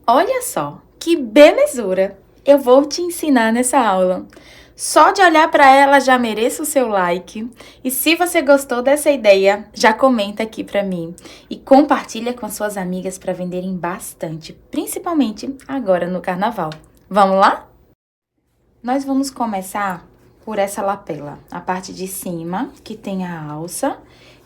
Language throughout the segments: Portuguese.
Olha só, que belezura! Eu vou te ensinar nessa aula. Só de olhar para ela já mereço o seu like. E se você gostou dessa ideia, já comenta aqui para mim e compartilha com as suas amigas para venderem bastante, principalmente agora no carnaval. Vamos lá? Nós vamos começar por essa lapela, a parte de cima, que tem a alça,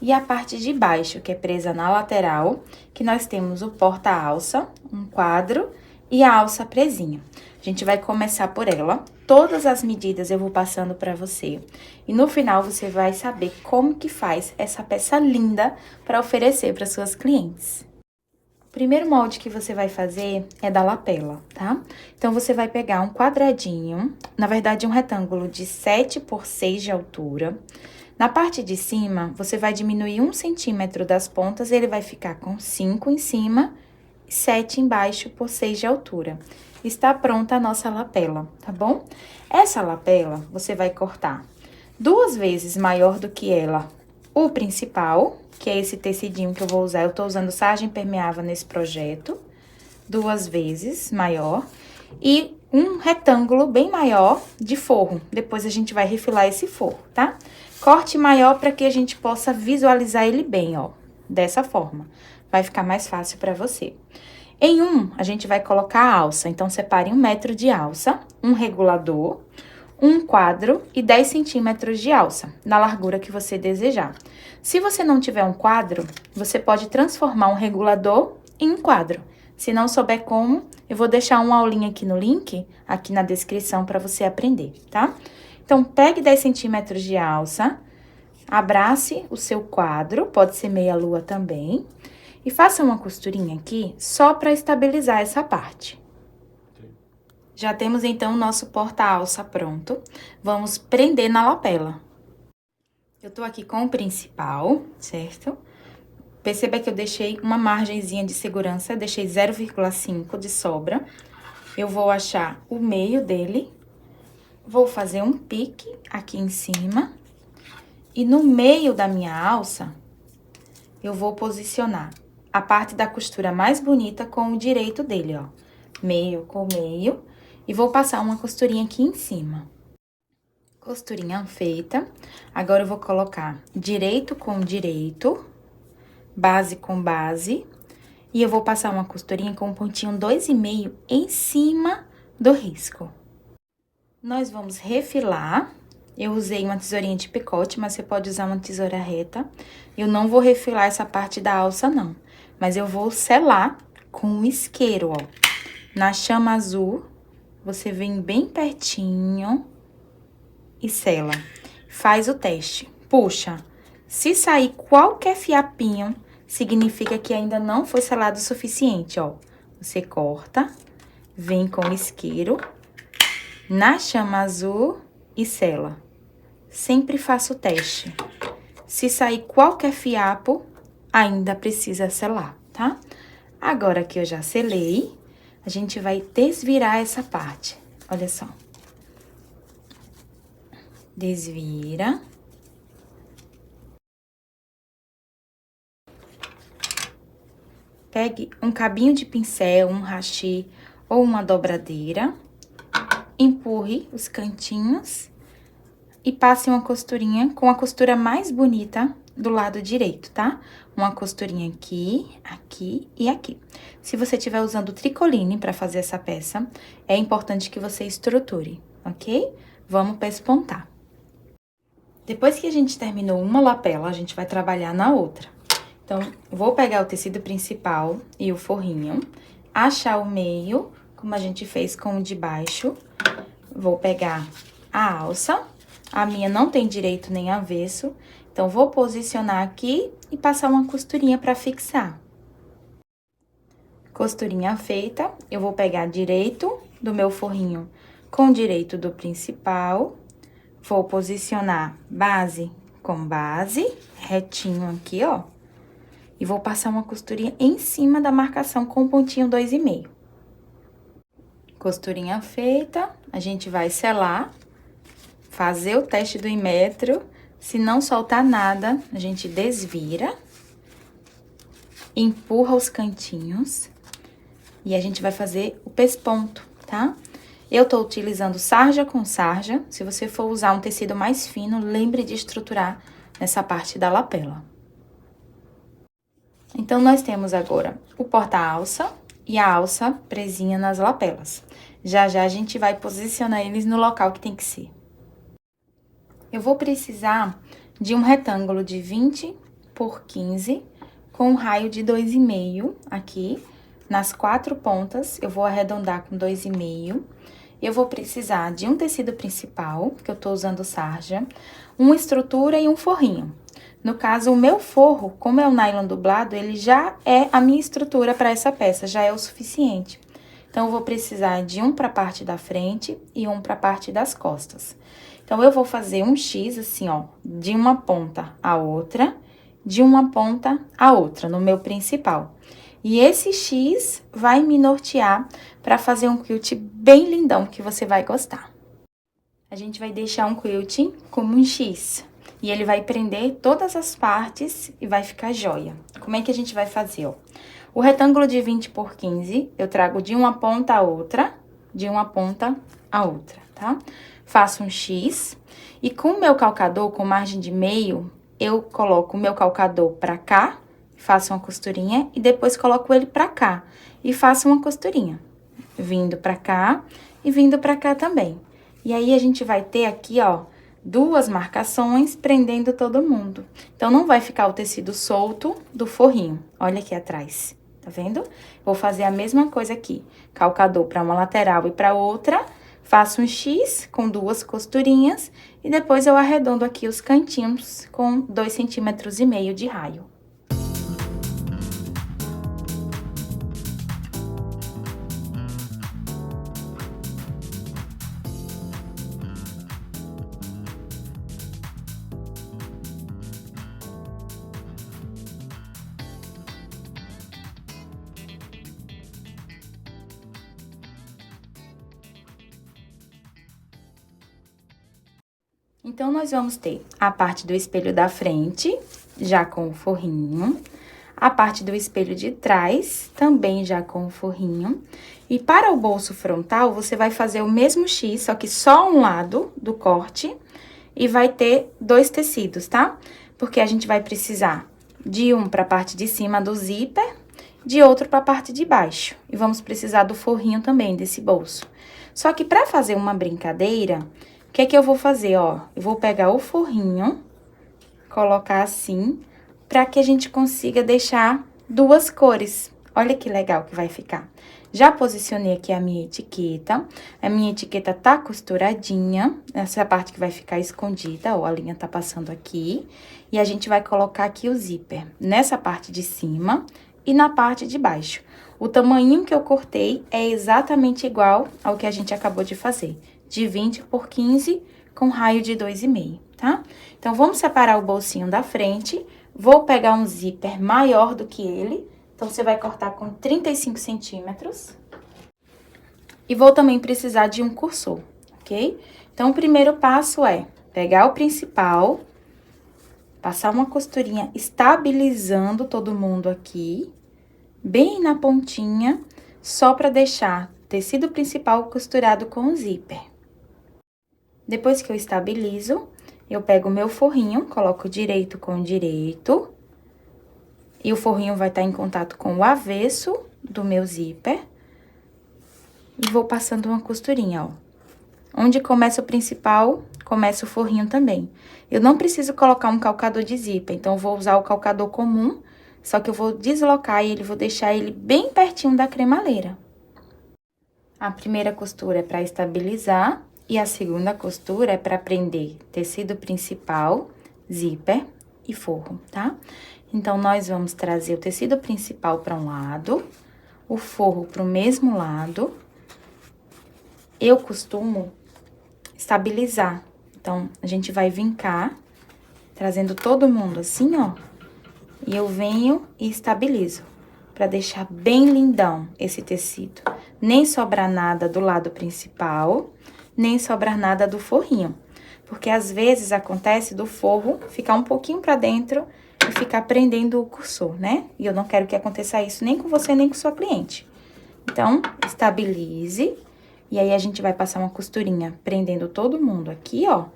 e a parte de baixo, que é presa na lateral, que nós temos o porta-alça, um quadro e a alça presinha. A gente vai começar por ela. Todas as medidas eu vou passando para você. E no final você vai saber como que faz essa peça linda para oferecer para suas clientes. O primeiro molde que você vai fazer é da lapela, tá? Então, você vai pegar um quadradinho, na verdade, um retângulo de 7 por 6 de altura. Na parte de cima, você vai diminuir 1 centímetro das pontas, ele vai ficar com 5 em cima e 7 embaixo por 6 de altura. Está pronta a nossa lapela, tá bom? Essa lapela, você vai cortar 2 vezes maior do que ela, o principal, que é esse tecidinho que eu vou usar. Eu tô usando sarja impermeável nesse projeto, 2 vezes maior, e um retângulo bem maior de forro. Depois a gente vai refilar esse forro, tá? Corte maior para que a gente possa visualizar ele bem, ó, dessa forma. Vai ficar mais fácil para você. Em a gente vai colocar a alça. Então, separe 1 metro de alça, um regulador, um quadro e 10 centímetros de alça, na largura que você desejar. Se você não tiver um quadro, você pode transformar um regulador em um quadro. Se não souber como, eu vou deixar uma aulinha aqui no link, aqui na descrição, para você aprender, tá? Então, pegue 10 centímetros de alça, abrace o seu quadro, pode ser meia lua também, e faça uma costurinha aqui só para estabilizar essa parte. Já temos, então, o nosso porta-alça pronto. Vamos prender na lapela. Eu tô aqui com o principal, certo? Perceba que eu deixei uma margenzinha de segurança, deixei 0,5 de sobra. Eu vou achar o meio dele, vou fazer um pique aqui em cima. E no meio da minha alça, eu vou posicionar a parte da costura mais bonita com o direito dele, ó. Meio com meio. E vou passar uma costurinha aqui em cima. Costurinha feita. Agora, eu vou colocar direito com direito, base com base. E eu vou passar uma costurinha com um pontinho 2,5 em cima do risco. Nós vamos refilar. Eu usei uma tesourinha de picote, mas você pode usar uma tesoura reta. Eu não vou refilar essa parte da alça, não. Mas eu vou selar com um isqueiro, ó. Na chama azul, você vem bem pertinho e sela. Faz o teste. Puxa. Se sair qualquer fiapinho, significa que ainda não foi selado o suficiente, ó. Você corta, vem com o isqueiro, na chama azul e sela. Sempre faça o teste. Se sair qualquer fiapo, ainda precisa selar, tá? Agora que eu já selei, a gente vai desvirar essa parte. Olha só. Desvira. Pegue um cabinho de pincel, um hashi ou uma dobradeira. Empurre os cantinhos e passe uma costurinha com a costura mais bonita do lado direito, tá? Uma costurinha aqui, aqui e aqui. Se você estiver usando tricoline para fazer essa peça, é importante que você estruture, ok? Vamos pespontar. Depois que a gente terminou uma lapela, a gente vai trabalhar na outra. Então, vou pegar o tecido principal e o forrinho, achar o meio, como a gente fez com o de baixo. Vou pegar a alça, a minha não tem direito nem avesso, então, vou posicionar aqui e passar uma costurinha para fixar. Costurinha feita, eu vou pegar direito do meu forrinho com direito do principal, vou posicionar base com base, retinho aqui, ó, e vou passar uma costurinha em cima da marcação com pontinho 2,5. Costurinha feita, a gente vai selar, fazer o teste do 1 metro. Se não soltar nada, a gente desvira, empurra os cantinhos, E a gente vai fazer o pesponto, tá? Eu tô utilizando sarja com sarja. Se você for usar um tecido mais fino, lembre de estruturar nessa parte da lapela. Então, nós temos agora o porta-alça e a alça presinha nas lapelas. Já já a gente vai posicionar eles no local que tem que ser. Eu vou precisar de um retângulo de 20 por 15, com um raio de 2,5 aqui. Nas 4 pontas, eu vou arredondar com 2,5. Eu vou precisar de um tecido principal, que eu tô usando sarja, uma estrutura e um forrinho. No caso, o meu forro, como é o nylon dublado, ele já é a minha estrutura para essa peça, já é o suficiente. Então, eu vou precisar de um para a parte da frente e um para a parte das costas. Então, eu vou fazer um X, assim, ó, de uma ponta a outra, de uma ponta a outra, no meu principal. E esse X vai me nortear para fazer um quilt bem lindão, que você vai gostar. A gente vai deixar um quilt como um X. E ele vai prender todas as partes e vai ficar joia. Como é que a gente vai fazer, ó? O retângulo de 20 por 15, eu trago de uma ponta a outra, de uma ponta a outra, tá? Faço um X e com o meu calcador, com margem de meio, eu coloco o meu calcador pra cá, faço uma costurinha e depois coloco ele pra cá e faço uma costurinha. Vindo pra cá e vindo pra cá também. E aí, a gente vai ter aqui, ó, 2 marcações prendendo todo mundo. Então, não vai ficar o tecido solto do forrinho. Olha aqui atrás, tá vendo? Vou fazer a mesma coisa aqui. Calcador para uma lateral e para outra. Faço um X com 2 costurinhas. E depois eu arredondo aqui os cantinhos com 2,5 centímetros de raio. Então, nós vamos ter a parte do espelho da frente, já com o forrinho. A parte do espelho de trás, também já com o forrinho. E para o bolso frontal, você vai fazer o mesmo X, só que só um lado do corte. E vai ter 2 tecidos, tá? Porque a gente vai precisar de um para a parte de cima do zíper, de outro para a parte de baixo. E vamos precisar do forrinho também, desse bolso. Só que para fazer uma brincadeira... O que é que eu vou fazer, ó? Eu vou pegar o forrinho, colocar assim, pra que a gente consiga deixar 2 cores. Olha que legal que vai ficar. Já posicionei aqui a minha etiqueta. A minha etiqueta tá costuradinha. Essa é a parte que vai ficar escondida, ó, a linha tá passando aqui. E a gente vai colocar aqui o zíper nessa parte de cima e na parte de baixo. O tamanho que eu cortei é exatamente igual ao que a gente acabou de fazer. De 20 por 15, com raio de 2,5, tá? Então, vamos separar o bolsinho da frente. Vou pegar um zíper maior do que ele. Então, você vai cortar com 35 centímetros. E vou também precisar de um cursor, ok? Então, o primeiro passo é pegar o principal, passar uma costurinha estabilizando todo mundo aqui, bem na pontinha, só para deixar o tecido principal costurado com o zíper. Depois que eu estabilizo, eu pego o meu forrinho, coloco direito com direito. E o forrinho vai estar em contato com o avesso do meu zíper. E vou passando uma costurinha, ó. Onde começa o principal, começa o forrinho também. Eu não preciso colocar um calcador de zíper, então eu vou usar o calcador comum, só que eu vou deslocar ele, vou deixar ele bem pertinho da cremaleira. A primeira costura é para estabilizar. E a segunda costura é para prender tecido principal, zíper e forro, tá? Então, nós vamos trazer o tecido principal para um lado, o forro para o mesmo lado. Eu costumo estabilizar. Então, a gente vai vincar, trazendo todo mundo assim, ó. E eu venho e estabilizo, para deixar bem lindão esse tecido. Nem sobrar nada do lado principal, nem sobrar nada do forrinho. Porque às vezes acontece do forro ficar um pouquinho pra dentro e ficar prendendo o cursor, né? E eu não quero que aconteça isso nem com você, nem com sua cliente. Então, estabilize. E aí, a gente vai passar uma costurinha prendendo todo mundo aqui, ó.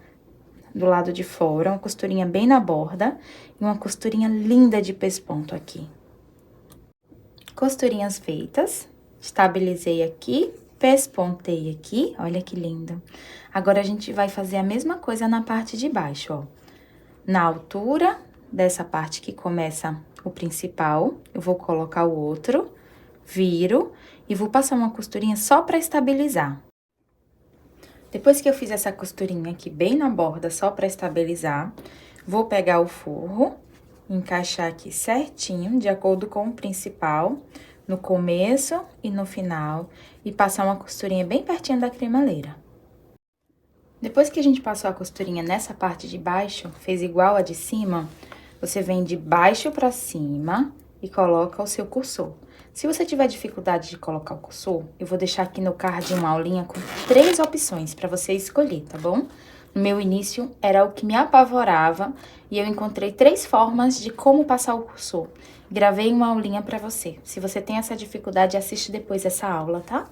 Do lado de fora, uma costurinha bem na borda. E uma costurinha linda de pesponto aqui. Costurinhas feitas. Estabilizei aqui, pespontei aqui. Olha que lindo. Agora, a gente vai fazer a mesma coisa na parte de baixo, ó. Na altura dessa parte que começa o principal, eu vou colocar o outro, viro e vou passar uma costurinha só pra estabilizar. Depois que eu fiz essa costurinha aqui bem na borda, só pra estabilizar, vou pegar o forro, encaixar aqui certinho, de acordo com o principal, no começo e no final, e passar uma costurinha bem pertinho da cremaleira. Depois que a gente passou a costurinha nessa parte de baixo, fez igual a de cima, você vem de baixo pra cima e coloca o seu cursor. Se você tiver dificuldade de colocar o cursor, eu vou deixar aqui no card uma aulinha com 3 opções pra você escolher, tá bom? No meu início, era o que me apavorava e eu encontrei 3 formas de como passar o cursor. Gravei uma aulinha pra você. Se você tem essa dificuldade, assiste depois essa aula, tá?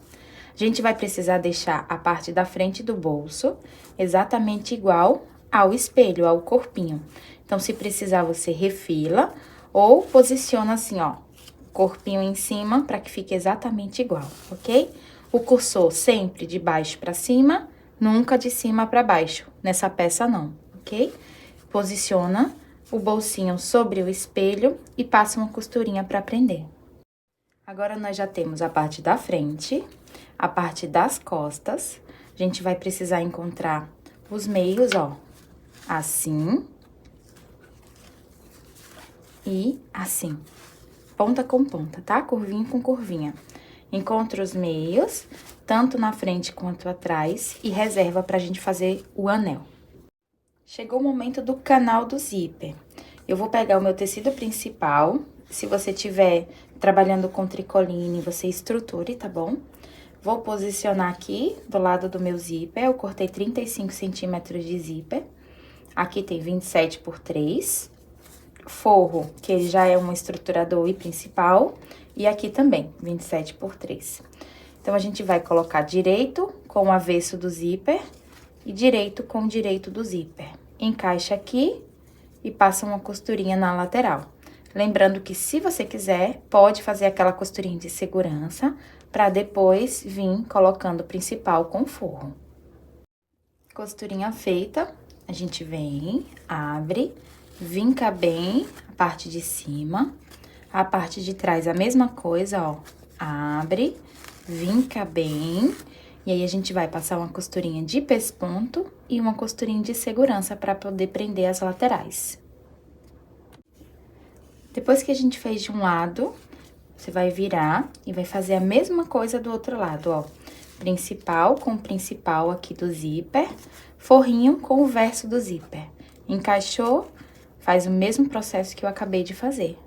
A gente vai precisar deixar a parte da frente do bolso exatamente igual ao espelho, ao corpinho. Então, se precisar, você refila ou posiciona assim, ó, corpinho em cima para que fique exatamente igual, ok? O cursor sempre de baixo para cima, nunca de cima para baixo, nessa peça não, ok? Posiciona o bolsinho sobre o espelho e passa uma costurinha para prender. Agora, nós já temos a parte da frente, a parte das costas. A gente vai precisar encontrar os meios, ó, assim e assim. Ponta com ponta, tá? Curvinha com curvinha. Encontra os meios, tanto na frente quanto atrás, e reserva pra gente fazer o anel. Chegou o momento do canal do zíper. Eu vou pegar o meu tecido principal. Se você tiver trabalhando com tricoline, você estruture, tá bom? Vou posicionar aqui do lado do meu zíper. Eu cortei 35 centímetros de zíper. Aqui tem 27 por 3. Forro, que ele já é um estruturador e principal. E aqui também, 27 por 3. Então, a gente vai colocar direito com o avesso do zíper e direito com o direito do zíper. Encaixa aqui e passa uma costurinha na lateral. Lembrando que, se você quiser, pode fazer aquela costurinha de segurança para depois vir colocando o principal com forro. Costurinha feita, a gente vem, abre, vinca bem a parte de cima, a parte de trás a mesma coisa, ó, abre, vinca bem, e aí a gente vai passar uma costurinha de pesponto e uma costurinha de segurança para poder prender as laterais. Depois que a gente fez de um lado, você vai virar e vai fazer a mesma coisa do outro lado, ó. Principal com principal aqui do zíper, forrinho com o verso do zíper. Encaixou, faz o mesmo processo que eu acabei de fazer.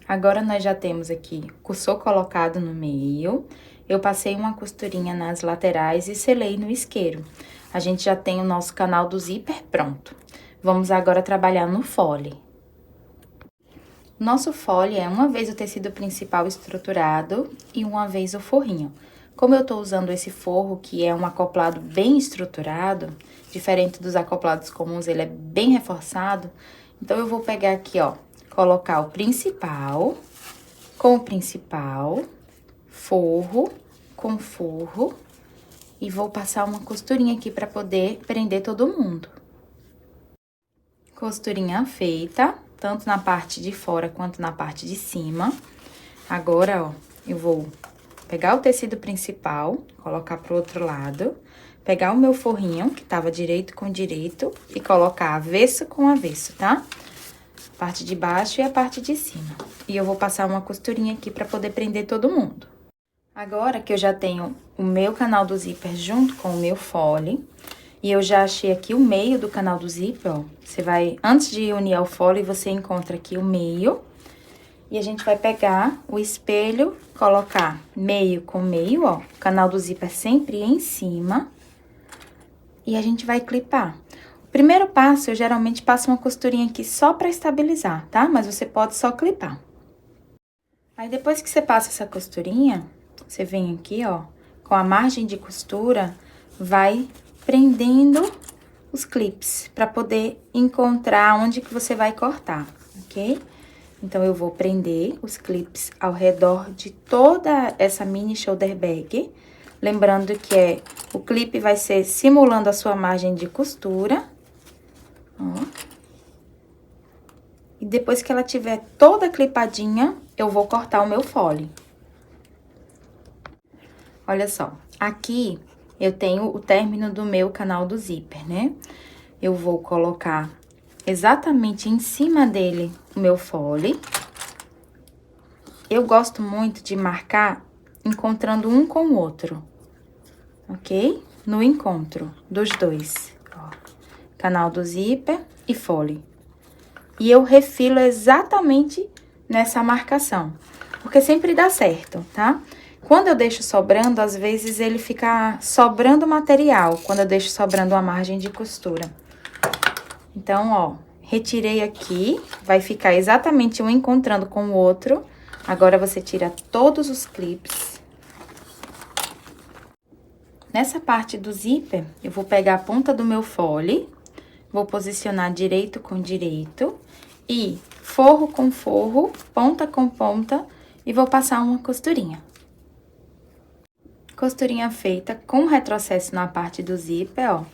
Agora, nós já temos aqui o cursor colocado no meio. Eu passei uma costurinha nas laterais e selei no isqueiro. A gente já tem o nosso canal do zíper pronto. Vamos agora trabalhar no fole. Nosso fole é uma vez o tecido principal estruturado e uma vez o forrinho. Como eu tô usando esse forro, que é um acoplado bem estruturado, diferente dos acoplados comuns, ele é bem reforçado, então eu vou pegar aqui, ó, colocar o principal, com o principal, forro com forro, e vou passar uma costurinha aqui pra poder prender todo mundo. Costurinha feita, tanto na parte de fora quanto na parte de cima. Agora, ó, eu vou pegar o tecido principal, colocar pro outro lado, pegar o meu forrinho, que tava direito com direito, e colocar avesso com avesso, tá? A parte de baixo e a parte de cima. E eu vou passar uma costurinha aqui pra poder prender todo mundo. Agora que eu já tenho o meu canal do zíper junto com o meu fole, e eu já achei aqui o meio do canal do zíper, ó. Você vai, antes de unir ao fole, você encontra aqui o meio. E a gente vai pegar o espelho, colocar meio com meio, ó. O canal do zíper sempre em cima. E a gente vai clipar. O primeiro passo, eu geralmente passo uma costurinha aqui só pra estabilizar, tá? Mas você pode só clipar. Aí, depois que você passa essa costurinha, você vem aqui, ó, com a margem de costura, vai prendendo os clips, pra poder encontrar onde que você vai cortar, ok? Então, eu vou prender os clips ao redor de toda essa mini shoulder bag. Lembrando que o clipe vai ser simulando a sua margem de costura, ó. E depois que ela tiver toda clipadinha, eu vou cortar o meu fole. Olha só, aqui eu tenho o término do meu canal do zíper, né? Eu vou colocar exatamente em cima dele o meu fole. Eu gosto muito de marcar encontrando um com o outro, ok? No encontro dos dois, ó. Canal do zíper e fole. E eu refilo exatamente nessa marcação, porque sempre dá certo, tá? Quando eu deixo sobrando, às vezes ele fica sobrando material, quando eu deixo sobrando a margem de costura. Então, ó, retirei aqui, vai ficar exatamente um encontrando com o outro. Agora, você tira todos os clips. Nessa parte do zíper, eu vou pegar a ponta do meu fole, vou posicionar direito com direito e forro com forro, ponta com ponta, e vou passar uma costurinha. Costurinha feita com retrocesso na parte do zíper, ó.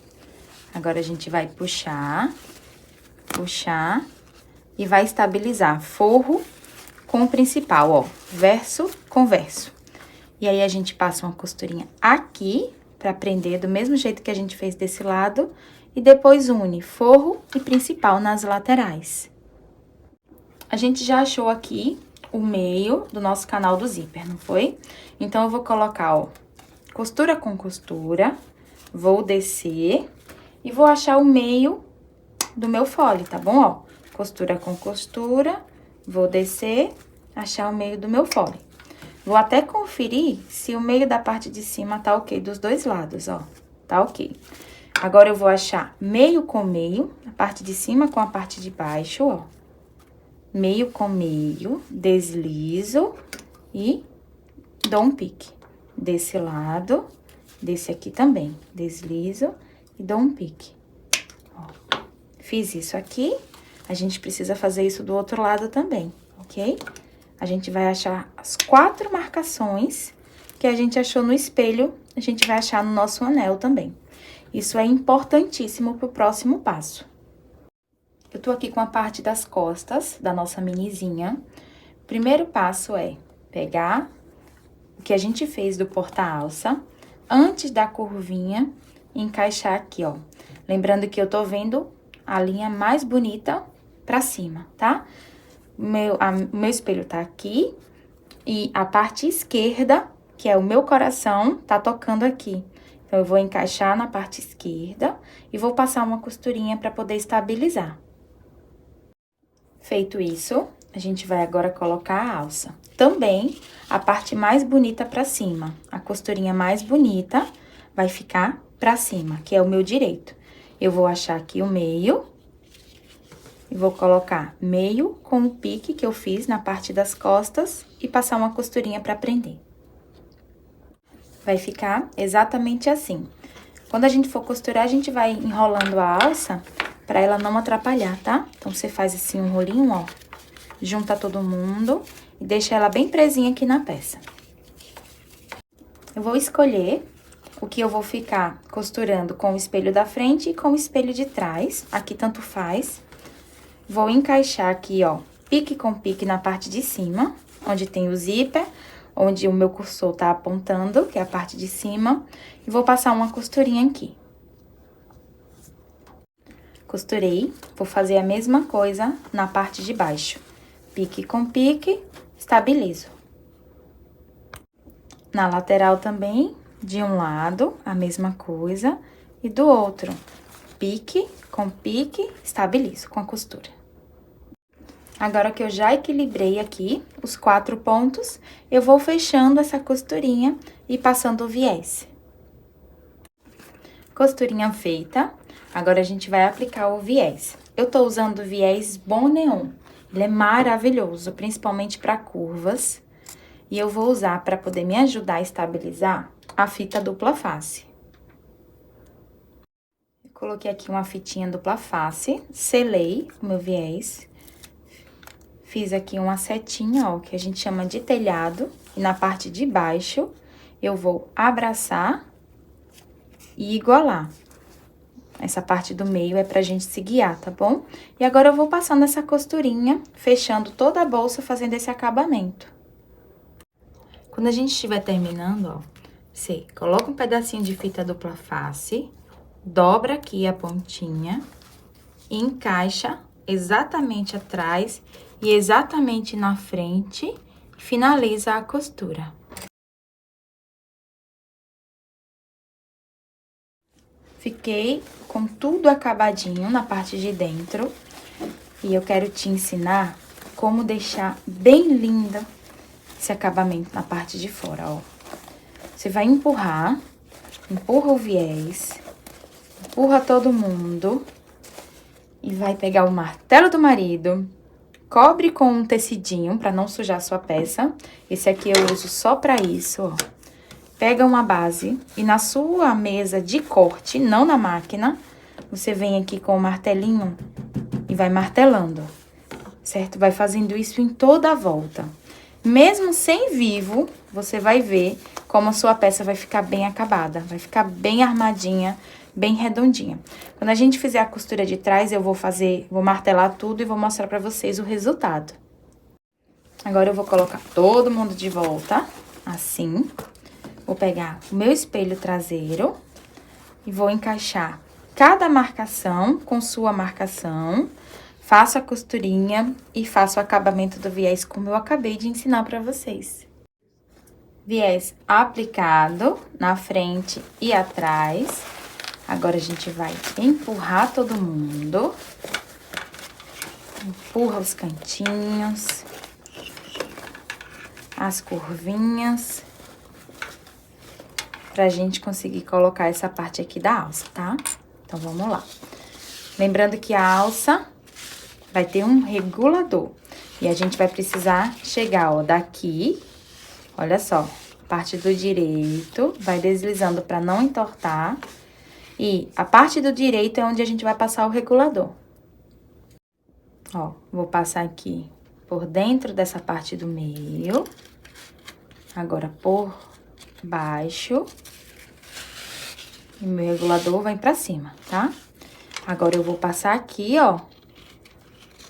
Agora, a gente vai puxar, puxar e vai estabilizar forro com o principal, ó, verso com verso. E aí, a gente passa uma costurinha aqui pra prender do mesmo jeito que a gente fez desse lado e depois une forro e principal nas laterais. A gente já achou aqui o meio do nosso canal do zíper, não foi? Então, eu vou colocar, ó, costura com costura, vou descer e vou achar o meio do meu fole, tá bom? Ó, costura com costura, vou descer, achar o meio do meu fole. Vou até conferir se o meio da parte de cima tá ok dos dois lados, ó, tá ok. Agora, eu vou achar meio com meio, a parte de cima com a parte de baixo, ó. Meio com meio, deslizo e dou um pique. Desse lado, desse aqui também, deslizo e dou um pique. Ó, fiz isso aqui, a gente precisa fazer isso do outro lado também, ok? A gente vai achar as 4 marcações que a gente achou no espelho, a gente vai achar no nosso anel também. Isso é importantíssimo pro próximo passo. Eu tô aqui com a parte das costas da nossa minizinha. Primeiro passo é pegar o que a gente fez do porta-alça, antes da curvinha, encaixar aqui, ó. Lembrando que eu tô vendo a linha mais bonita pra cima, tá? Meu espelho tá aqui e a parte esquerda, que é o meu coração, tá tocando aqui. Então, eu vou encaixar na parte esquerda e vou passar uma costurinha pra poder estabilizar. Feito isso, a gente vai agora colocar a alça. Também, a parte mais bonita pra cima. A costurinha mais bonita vai ficar pra cima, que é o meu direito. Eu vou achar aqui o meio e vou colocar meio com o pique que eu fiz na parte das costas e passar uma costurinha pra prender. Vai ficar exatamente assim. Quando a gente for costurar, a gente vai enrolando a alça pra ela não atrapalhar, tá? Então, você faz assim um rolinho, ó, junta todo mundo e deixa ela bem presinha aqui na peça. Eu vou escolher o que eu vou ficar costurando com o espelho da frente e com o espelho de trás. Aqui tanto faz. Vou encaixar aqui, ó, pique com pique na parte de cima, onde tem o zíper, onde o meu cursor tá apontando, que é a parte de cima, e vou passar uma costurinha aqui. Costurei, vou fazer a mesma coisa na parte de baixo. Pique com pique, estabilizo. Na lateral também, de um lado, a mesma coisa, e do outro, pique com pique, estabilizo com a costura. Agora que eu já equilibrei aqui os 4 pontos, eu vou fechando essa costurinha e passando o viés. Costurinha feita, agora a gente vai aplicar o viés. Eu tô usando o viés Bom Neon, ele é maravilhoso, principalmente para curvas. E eu vou usar para poder me ajudar a estabilizar a fita dupla face. Eu coloquei aqui uma fitinha dupla face, selei o meu viés. Fiz aqui uma setinha, ó, que a gente chama de telhado. E na parte de baixo, eu vou abraçar e igualar. Essa parte do meio é pra gente se guiar, tá bom? E agora eu vou passando essa costurinha, fechando toda a bolsa, fazendo esse acabamento. Quando a gente estiver terminando, ó, você coloca um pedacinho de fita dupla face, dobra aqui a pontinha e encaixa exatamente atrás e exatamente na frente e finaliza a costura. Fiquei com tudo acabadinho na parte de dentro e eu quero te ensinar como deixar bem linda esse acabamento na parte de fora, ó. Você vai empurra o viés, empurra todo mundo e vai pegar o martelo do marido, cobre com um tecidinho pra não sujar sua peça. Esse aqui eu uso só pra isso, ó. Pega uma base e na sua mesa de corte, não na máquina, você vem aqui com o martelinho e vai martelando, certo? Vai fazendo isso em toda a volta. Mesmo sem vivo, você vai ver como a sua peça vai ficar bem acabada, vai ficar bem armadinha, bem redondinha. Quando a gente fizer a costura de trás, eu vou martelar tudo e vou mostrar pra vocês o resultado. Agora eu vou colocar todo mundo de volta, assim. Vou pegar o meu espelho traseiro e vou encaixar cada marcação com sua marcação. Faço a costurinha e faço o acabamento do viés como eu acabei de ensinar pra vocês. Viés aplicado na frente e atrás. Agora, a gente vai empurrar todo mundo. Empurra os cantinhos. As curvinhas. Pra gente conseguir colocar essa parte aqui da alça, tá? Então, vamos lá. Lembrando que a alça vai ter um regulador. E a gente vai precisar chegar, ó, daqui, olha só, parte do direito, vai deslizando pra não entortar. E a parte do direito é onde a gente vai passar o regulador. Ó, vou passar aqui por dentro dessa parte do meio. Agora, por baixo. E meu regulador vai pra cima, tá? Agora, eu vou passar aqui, ó,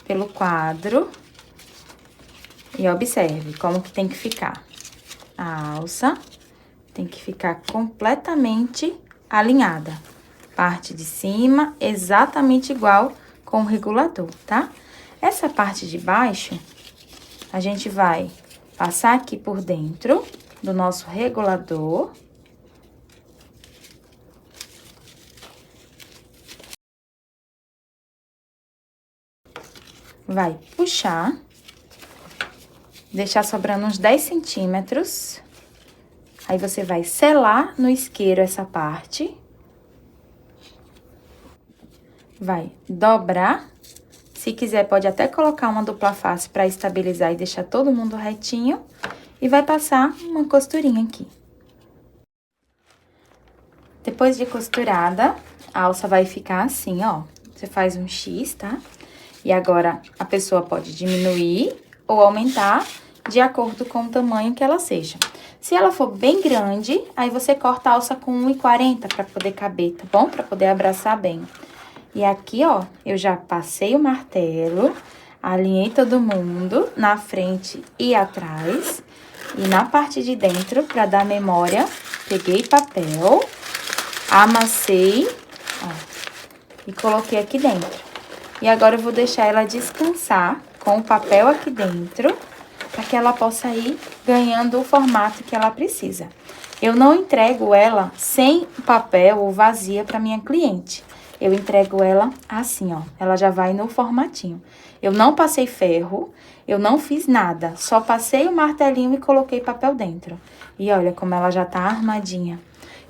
pelo quadro. E observe como que tem que ficar. A alça tem que ficar completamente alinhada. Parte de cima, exatamente igual com o regulador, tá? Essa parte de baixo, a gente vai passar aqui por dentro do nosso regulador. Vai puxar, deixar sobrando uns 10 centímetros. Aí, você vai selar no isqueiro essa parte. Vai dobrar. Se quiser, pode até colocar uma dupla face pra estabilizar e deixar todo mundo retinho. E vai passar uma costurinha aqui. Depois de costurada, a alça vai ficar assim, ó. Você faz um X, tá? E agora, a pessoa pode diminuir ou aumentar de acordo com o tamanho que ela seja. Se ela for bem grande, aí você corta a alça com 1,40 pra poder caber, tá bom? Pra poder abraçar bem. E aqui, ó, eu já passei o martelo, alinhei todo mundo na frente e atrás. E na parte de dentro, pra dar memória, peguei papel, amassei, ó, e coloquei aqui dentro. E agora, eu vou deixar ela descansar com o papel aqui dentro, para que ela possa ir ganhando o formato que ela precisa. Eu não entrego ela sem papel ou vazia para minha cliente. eu entrego ela assim, ó. Ela já vai no formatinho. Eu não passei ferro, eu não fiz nada. Só passei o martelinho e coloquei papel dentro. E olha como ela já tá armadinha.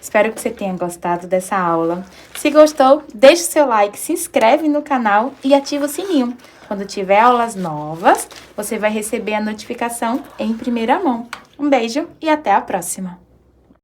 Espero que você tenha gostado dessa aula. Se gostou, deixa o seu like, se inscreve no canal e ativa o sininho. Quando tiver aulas novas, você vai receber a notificação em primeira mão. Um beijo e até a próxima!